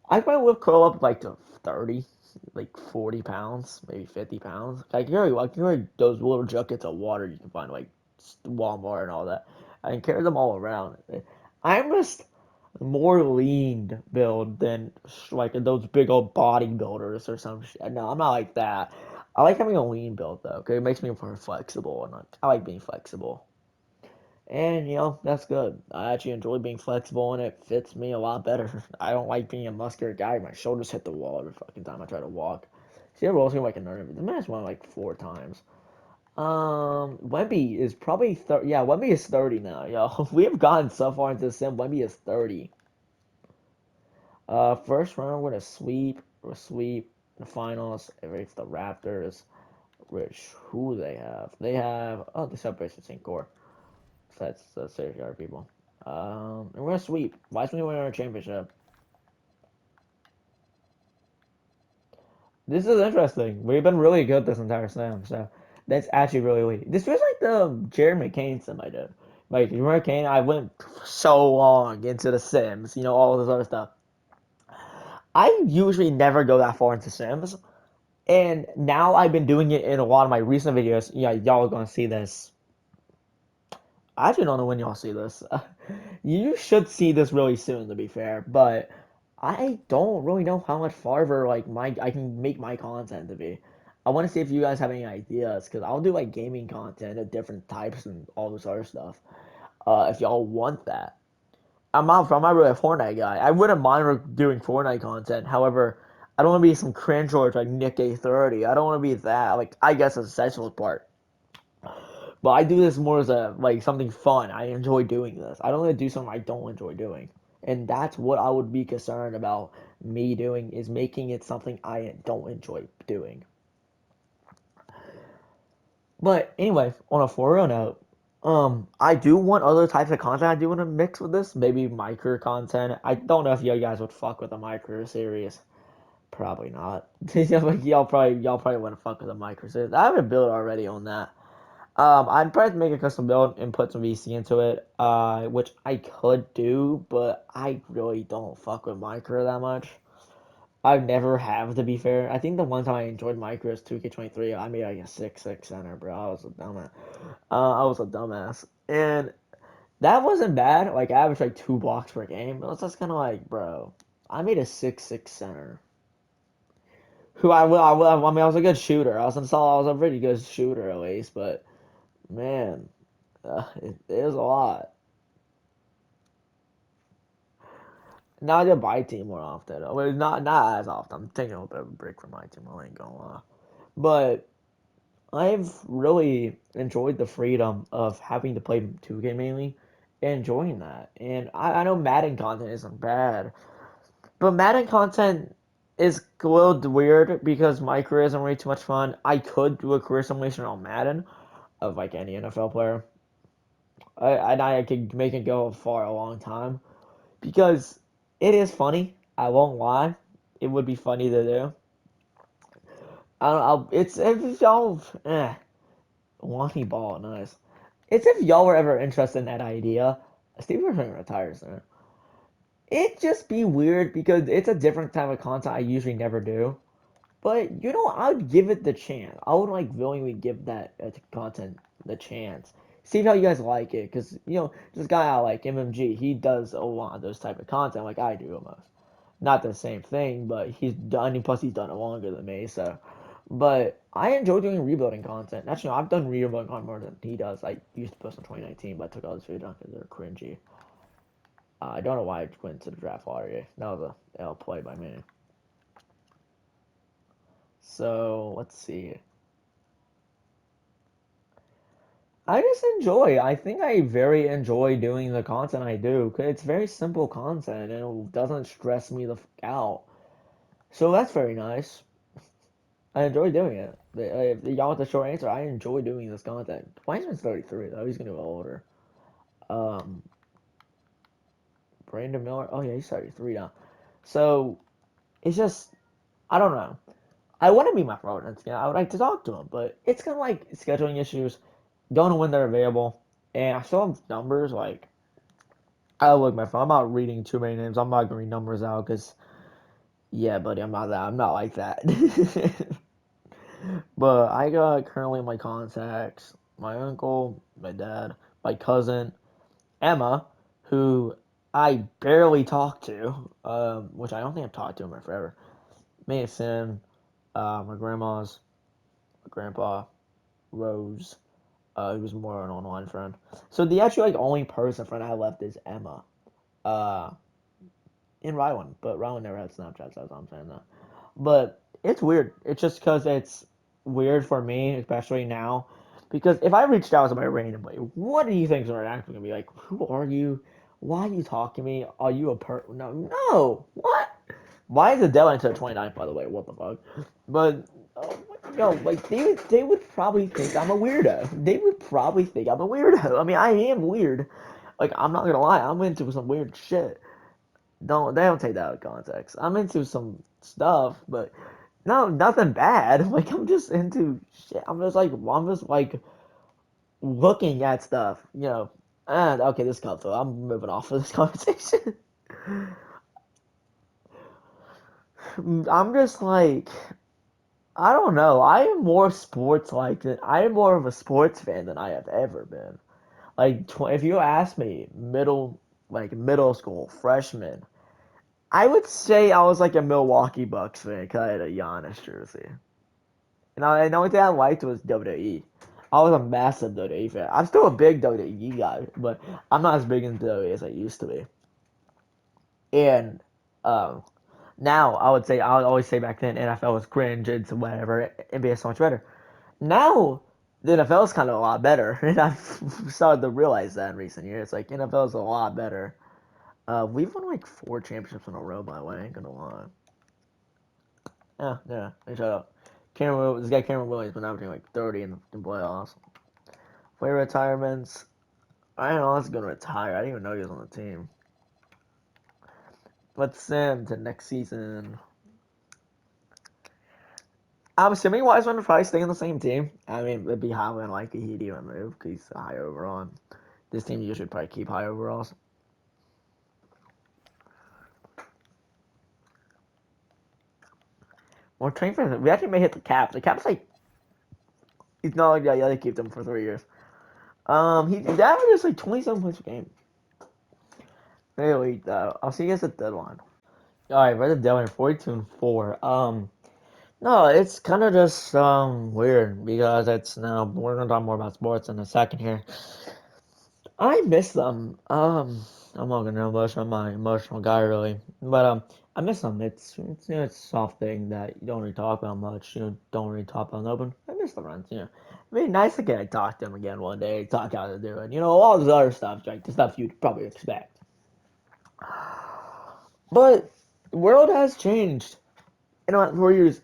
I can probably lift curl up like to 30, like 40 pounds, maybe 50 pounds. I can carry those little buckets of water you can find like Walmart and all that. I can carry them all around. I'm just more lean build than like those big old bodybuilders or some shit. No, I'm not like that. I like having a lean build though, because it makes me more flexible, and I like being flexible. And that's good. I actually enjoy being flexible, and it fits me a lot better. I don't like being a muscular guy. My shoulders hit the wall every fucking time I try to walk. See, it rolls me like a nerve. The man's won like 4 times. Wemby is probably 30. Yeah, Wemby is 30 now, yo. We have gotten so far into the sim. Wemby is 30. First round we're gonna sweep the finals. It's the Raptors. Which who they have? They have they celebrate St. Core. So that's serious other people. And we're gonna sweep. Wiseman win our championship. This is interesting. We've been really good this entire sim, so that's actually really weak. This feels like the Jerry McCain sim I did. Like you remember Kane? I went so long into the Sims, all this other stuff. I usually never go that far into Sims, and now I've been doing it in a lot of my recent videos. Yeah, y'all are gonna see this. I actually don't know when y'all see this. You should see this really soon, to be fair. But I don't really know how much farther like my I can make my content to be. I want to see if you guys have any ideas, because I'll do like gaming content of different types and all this other stuff. If y'all want that, I'm not really a Fortnite guy. I wouldn't mind doing Fortnite content. However, I don't want to be some cringe like Nick A30. I don't want to be that. Like I guess the sexual part. But I do this more as a like something fun. I enjoy doing this. I don't want to do something I don't enjoy doing. And that's what I would be concerned about me doing, is making it something I don't enjoy doing. But anyway, on a for real note, I do want other types of content. I do want to mix with this. Maybe micro content. I don't know if you guys would fuck with a micro series. Probably not. y'all probably want to fuck with a micro series. I have a build already on that. I'd probably make a custom build and put some VC into it, which I could do, but I really don't fuck with micro that much. I never have, to be fair. I think the one time I enjoyed micro is 2K23. I made like a 6-6 center, bro. I was a dumbass, and that wasn't bad. Like I averaged like 2 blocks per game, but it's just kind of like, bro, I made a 6-6 center. Who I mean, I was a good shooter. I was a pretty good shooter at least, but man. It was a lot. Now I do buy team more often. Well, not as often. I'm taking a little bit of a break from my team. I ain't gonna lie. But I've really enjoyed the freedom of having to play 2K mainly, enjoying that. And I know Madden content isn't bad, but Madden content is a little weird because my career isn't really too much fun. I could do a career simulation on Madden of like any NFL player. I could make it go for a long time, because it is funny. I won't lie. It would be funny to do. I don't know. It's if y'all, Lonnie Ball, nice. It's if y'all were ever interested in that idea. Steve Irwin retires there. It just be weird because it's a different type of content I usually never do. But I would give it the chance. I would like willingly give that content the chance see how you guys like it, because this guy I like MMG, he does a lot of those type of content like I do almost. Not the same thing, but he's done. Plus, he's done it longer than me. So, but I enjoy doing rebuilding content. Actually, I've done rebuilding content more than he does. I used to post in 2019, but I took all his videos down because they're cringy. I don't know why I went to the draft lottery. That was a L play by me. So let's see. I just enjoy. I think I very enjoy doing the content I do because it's very simple content and it doesn't stress me the fuck out. So that's very nice. I enjoy doing it. If y'all want the short answer, I enjoy doing this content. Wiseman's 33 though. He's gonna get older. Um, Brandon Miller. Oh yeah, he's 33 now. So it's just I don't know. I want to be my brother. I would like to talk to him, but it's kind of like scheduling issues. Don't know when they're available, and I still have numbers. Like I look my phone. I'm not reading too many names. I'm not gonna read numbers out because yeah, buddy, I'm not that. I'm not like that. But I got currently my contacts, my uncle, my dad, my cousin, Emma, who I barely talk to, which I don't think I've talked to him in forever. Mason, my grandma's, my grandpa, Rose, who was more an online friend. So the actually only person friend I have left is Emma, uh, and Rylan, but Rylan never had Snapchat, so that's what I'm saying though. But it's weird. It's just because it's weird for me, especially now. Because if I reached out to somebody randomly, what do you think their reaction gonna be like? Who are you? Why are you talking to me? Are you a No, no. What? Why is the deadline until the 29th, by the way? What the fuck? But, like, they would probably think I'm a weirdo. They would probably think I'm a weirdo. I mean, I am weird. Like, I'm not gonna lie, I'm into some weird shit. They don't take that out of context. I'm into some stuff, but no, nothing bad. Like I'm just into shit. I'm just like looking at stuff, And okay, this comes through. I'm moving off of this conversation. I'm just like I don't know. I am more sports like than I am more of a sports fan than I have ever been. Like if you ask me, middle school freshman, I would say I was like a Milwaukee Bucks fan because I had a Giannis jersey. And the only thing I liked was WWE. I was a massive WWE fan. I'm still a big WWE guy, but I'm not as big into WWE as I used to be. And um, now I would always say back then NFL was cringe and so whatever. NBA is so much better. Now the NFL is kind of a lot better, and I've started to realize that in recent years. Like NFL is a lot better. We've won like 4 championships in a row, by the way. I ain't gonna lie. Yeah, yeah. Hey, shut up. This guy Cameron Williams been averaging like 30 in playoffs. Player retirements. I don't know. That's gonna retire. I didn't even know he was on the team. Let's send to next season. I'm assuming Wiseman would probably stay on the same team. I mean, it'd be highly unlikely he'd even move because he's a high overall. This team usually probably keep high overalls. Well, train for we actually may hit the cap. The cap's like he's not like that. Yeah, they keep them for 3 years. He averages like 27 points per game. Anyway, I'll see you guys at the deadline. All right, we're at the deadline 42-4. No, it's kind of just weird because it's now we're gonna talk more about sports in a second here. I miss them. I'm not gonna emotion. I'm not an emotional guy really, but I miss them. It's a soft thing that you don't really talk about much. Don't really talk about in open. I miss the runs. It'd be nice to get to talk to them again one day. Talk how they're doing. All this other stuff, like the stuff you'd probably expect. But the world has changed in about 4 years,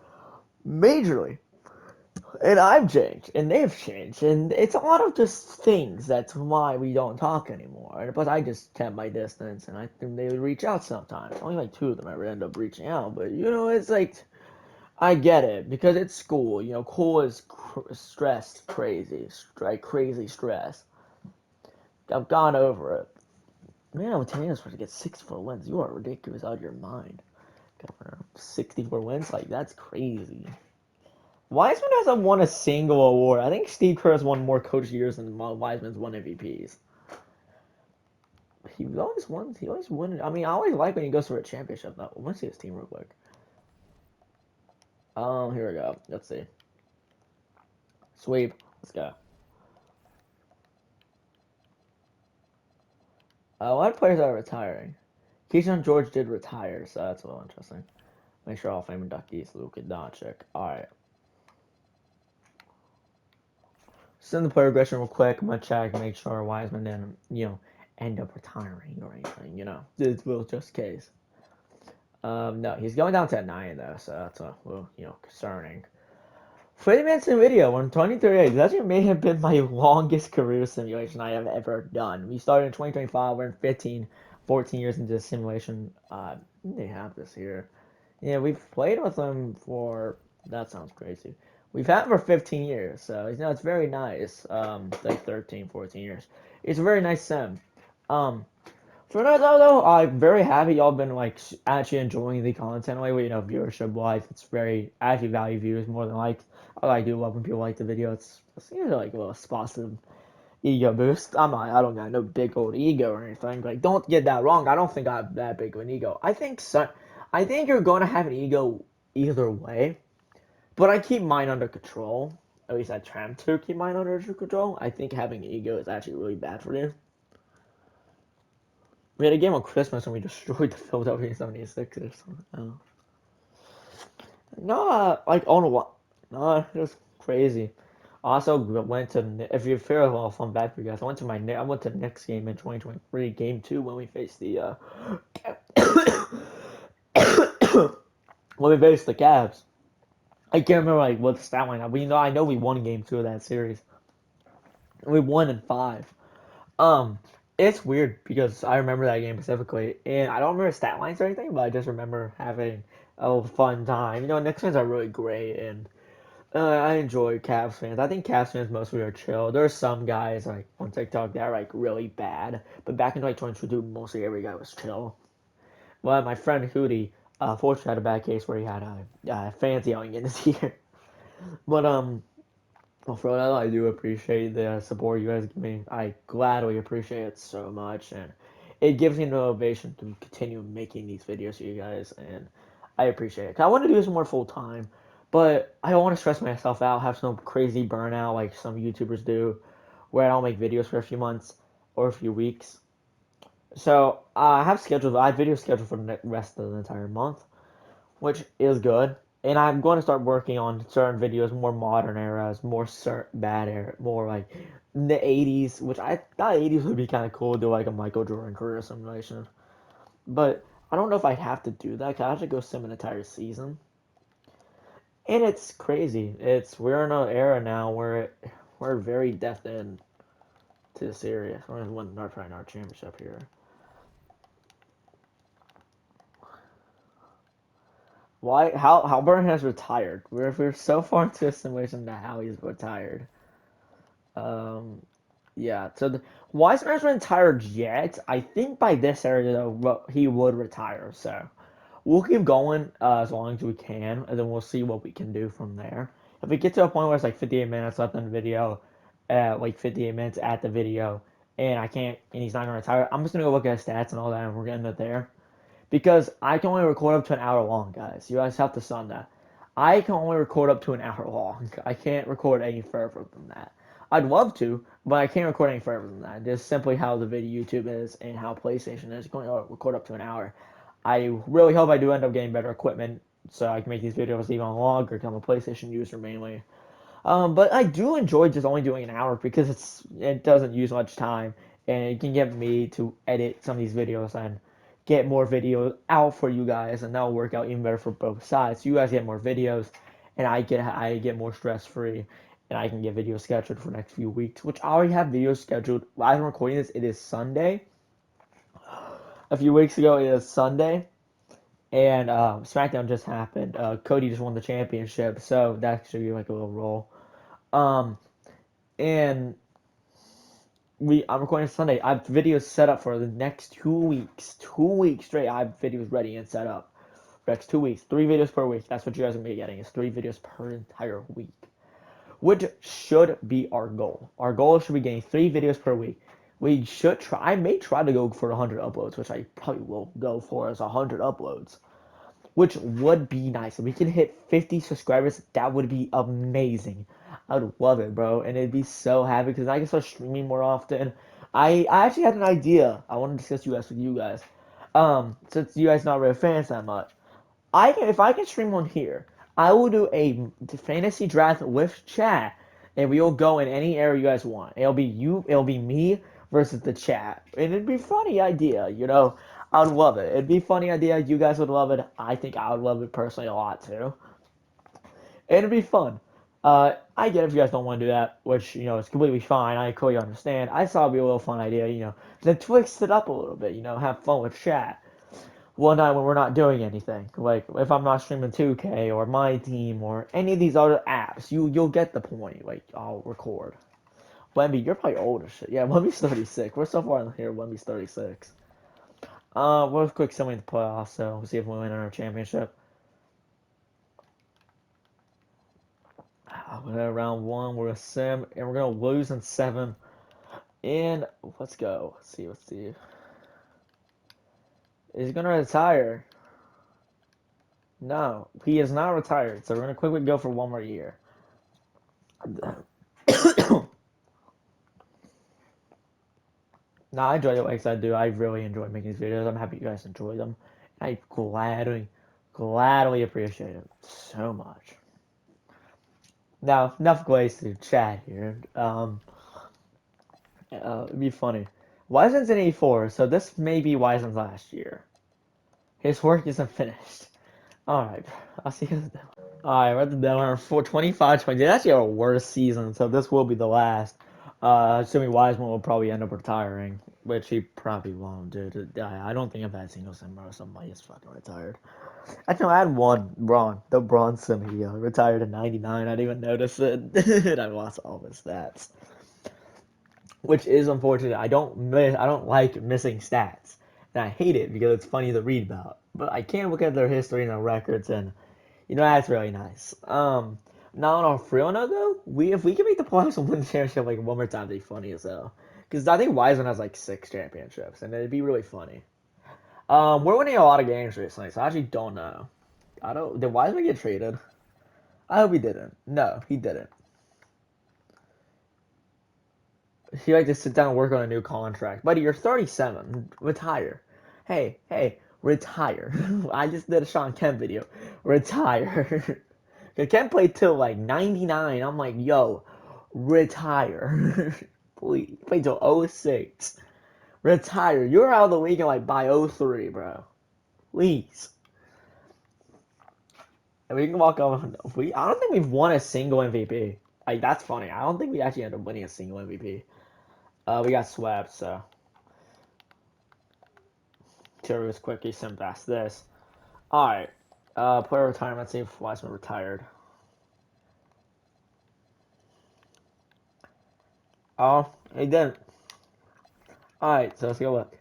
majorly. And I've changed, and they've changed, and it's a lot of just things. That's why we don't talk anymore. But I just kept my distance, and I think they would reach out sometimes. Only like 2 of them ever end up reaching out, but it's like I get it because it's school. School is stressed, crazy, like crazy stress. I've gone over it. Man, with Tana's supposed to get 64 wins. You are ridiculous out of your mind. 64 wins, like that's crazy. Wiseman hasn't won a single award. I think Steve Kerr has won more coach years than Wiseman's won MVPs. He always won. He always won. I mean, I always like when he goes for a championship though. Let's see his team real quick. Here we go. Let's see. Sweep. Let's go. A lot of players are retiring. Keyshawn George did retire, so that's a little interesting. Make sure all fame inductees, Luka Doncic. Alright. Send the player regression real quick. I'm gonna check, make sure Wiseman didn't, end up retiring or anything, This will just case. No, he's going down to 9 though, so that's a little, concerning. Freddie Manson video on 2038. That may have been my longest career simulation I have ever done. We started in 2025. We're in 14 years into the simulation. They have this here. Yeah, we've played with them for. That sounds crazy. We've had them for 15 years, so it's very nice. Like 13, 14 years. It's a very nice sim. Um, for now, though, I'm very happy y'all been like actually enjoying the content lately. Viewership wise, it's very actually value views more than likes. I do love when people like the video. It's usually like a little positive ego boost. I don't got no big old ego or anything. Like, don't get that wrong. I don't think I have that big of an ego. I think you're going to have an ego either way, but I keep mine under control. At least I try to keep mine under control. I think having an ego is actually really bad for you. We had a game on Christmas and we destroyed the Philadelphia 76ers. Oh. No, like on what? No, it was crazy. I also went to, if you feel a little fun back for you guys, I went to the next game in 2023, game 2 when we faced the when we faced the Cavs. I can't remember like what the stat line. I know we won game 2 of that series. We won in 5. Um, it's weird because I remember that game specifically, and I don't remember stat lines or anything, but I just remember having a fun time. Knicks fans are really great, and I enjoy Cavs fans. I think Cavs fans mostly are chill. There are some guys like on TikTok that are like really bad, but back in 2022, mostly every guy was chill. Well, my friend Hootie, fortunately had a bad case where he had fans yelling in his ear. But well, for that, I do appreciate the support you guys give me. I gladly appreciate it so much, and it gives me motivation to continue making these videos for you guys, and I appreciate it. 'Cause I want to do this more full time, but I don't want to stress myself out, have some crazy burnout like some YouTubers do, where I don't make videos for a few months or a few weeks. So I have videos scheduled for the rest of the entire month, which is good. And I'm going to start working on certain videos, more modern eras, more bad era, more like in the 80s, which I thought 80s would be kind of cool to do like a Michael Jordan career simulation. But I don't know if I'd have to do that, 'cause I have to go sim an entire season. And it's crazy. We're in an era now where we're very depth in to the series. We're going to win our championship here. Why? How Burton has retired? We're so far into the simulation that how he's retired. Um, yeah. So Wiseman hasn't retired yet. I think by this area though he would retire. So we'll keep going as long as we can, and then we'll see what we can do from there. If we get to a point where it's like 58 minutes left in the video, like 58 minutes at the video, and I can't, and he's not gonna retire, I'm just gonna go look at his stats and all that, and we're getting it there. Because I can only record up to an hour long, guys. You guys have to sum that. I can only record up to an hour long. I can't record any further than that. I'd love to, but I can't record any further than that. Just simply how the video YouTube is and how PlayStation is. You can only record up to an hour. I really hope I do end up getting better equipment so I can make these videos even longer because I'm a PlayStation user mainly. But I do enjoy just only doing an hour because it doesn't use much time and it can get me to edit some of these videos and get more videos out for you guys, and that'll work out even better for both sides. So you guys get more videos, and I get more stress free, and I can get videos scheduled for the next few weeks, which I already have videos scheduled. While I'm recording this, it is Sunday. A few weeks ago, it is Sunday, and SmackDown just happened. Cody just won the championship, so that should be like a little roll. Um, and I'm recording Sunday. I have videos set up for the next 2 weeks. 2 weeks straight. I have videos ready and set up. next 2 weeks, 3 videos per week. That's what you guys are gonna be getting. Is 3 videos per entire week, which should be our goal. Our goal should be getting 3 videos per week. We should try. I may try to go for 100 uploads, which I probably will go for as 100 uploads, which would be nice. If we can hit 50 subscribers, that would be amazing. I would love it, bro, and it'd be so happy because I can start streaming more often. I actually had an idea. I want to discuss with you guys. Since you guys not really fans that much, if I can stream on here, I will do a fantasy draft with chat, and we will go in any area you guys want. It'll be me versus the chat, and it'd be a funny idea, you know. I would love it. It'd be a funny idea. You guys would love it. I think I would love it personally a lot too. It'd be fun. I get if you guys don't want to do that, which is completely fine. I completely understand. I thought it'd be a little fun idea, to twist it up a little bit, have fun with chat one night when we're not doing anything. Like if I'm not streaming 2K or my team or any of these other apps, you'll get the point. Like I'll record. Wemby, you're probably old as shit. Yeah, Wemby's 36. We're so far in here. Wemby's 36. We'll quick summary the playoffs, so we'll see if we win our championship. We're at round 1. We're a sim, and we're gonna lose in 7. And let's go. Let's see. Is he gonna retire? No, he is not retired. So we're gonna quickly go for one more year. Now I enjoy the likes I do. I really enjoy making these videos. I'm happy you guys enjoy them. I gladly appreciate it so much. Now, enough glaze to chat here. It'd be funny. Wiseman's in 84, so this may be Wiseman's last year. His work isn't finished. Alright, I'll see you. Alright, we're at the deadline for 25-20. It's actually our worst season, so this will be the last. Assuming Wiseman will probably end up retiring, which he probably won't, dude. I don't think I've had a single sim where somebody is fucking retired. Actually, no, I had one, the Braun sim. He retired in 99. I didn't even notice it. And I lost all his stats, which is unfortunate. I don't like missing stats, and I hate it because it's funny to read about. But I can look at their history and their records, and that's really nice. Now on our real note though, if we can make the playoffs and win the championship like one more time, it'd be funny as hell. Because I think Wiseman has like 6 championships, and it'd be really funny. We're winning a lot of games recently, so I actually don't know. Did Wiseman get traded? I hope he didn't. No, he didn't. He like to sit down and work on a new contract. Buddy, you're 37. Retire. Hey, retire. I just did a Sean Kemp video. Retire. Kemp played till like 99. I'm like, yo, retire. Please. Played till 06. Retire. You're out of the league like by 03, bro. Please. And we can walk over. I don't think we've won a single MVP. Like that's funny. I don't think we actually ended up winning a single MVP. We got swept, so. Terrorist quickly sim past this. Alright. Player retirement. See if Wiseman retired. Oh, he didn't. Alright, so let's go look.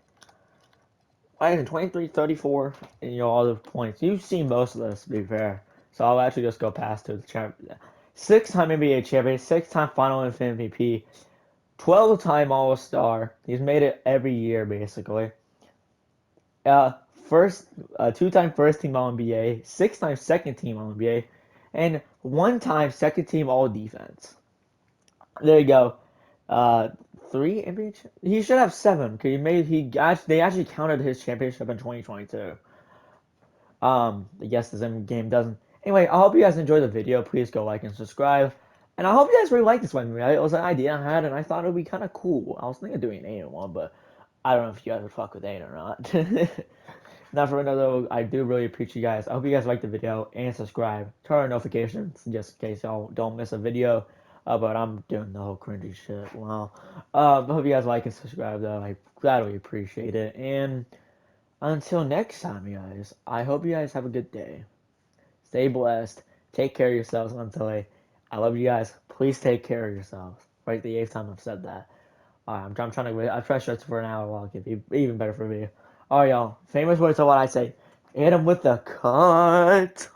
I had 23, 34, and all the points. You've seen most of this, to be fair. So I'll actually just go past to the champion. 6-time NBA champion, 6-time final MVP, 12-time All-Star. He's made it every year, basically. 2-time first team All-NBA, 6-time second team All-NBA, and 1-time second team All-Defense. There you go. 3 NBA. He should have 7 because they actually counted his championship in 2022. I guess the game doesn't. Anyway, I hope you guys enjoyed the video. Please go like and subscribe. And I hope you guys really like this one. It was an idea I had, and I thought it would be kind of cool. I was thinking of doing an 8-1, but I don't know if you guys would fuck with 8 or not. Now for another, I do really appreciate you guys. I hope you guys liked the video and subscribe. Turn on notifications just in case y'all don't miss a video. But I'm doing the whole cringy shit. Wow. I hope you guys like and subscribe though. I gladly appreciate it. And until next time, you guys, I hope you guys have a good day. Stay blessed. Take care of yourselves. Until I love you guys. Please take care of yourselves. Right, the 8th time I've said that. Alright, I'm trying to stretch this for an hour long. It'd be even better for me. Alright, y'all. Famous words are what I say. Hit him with the cut.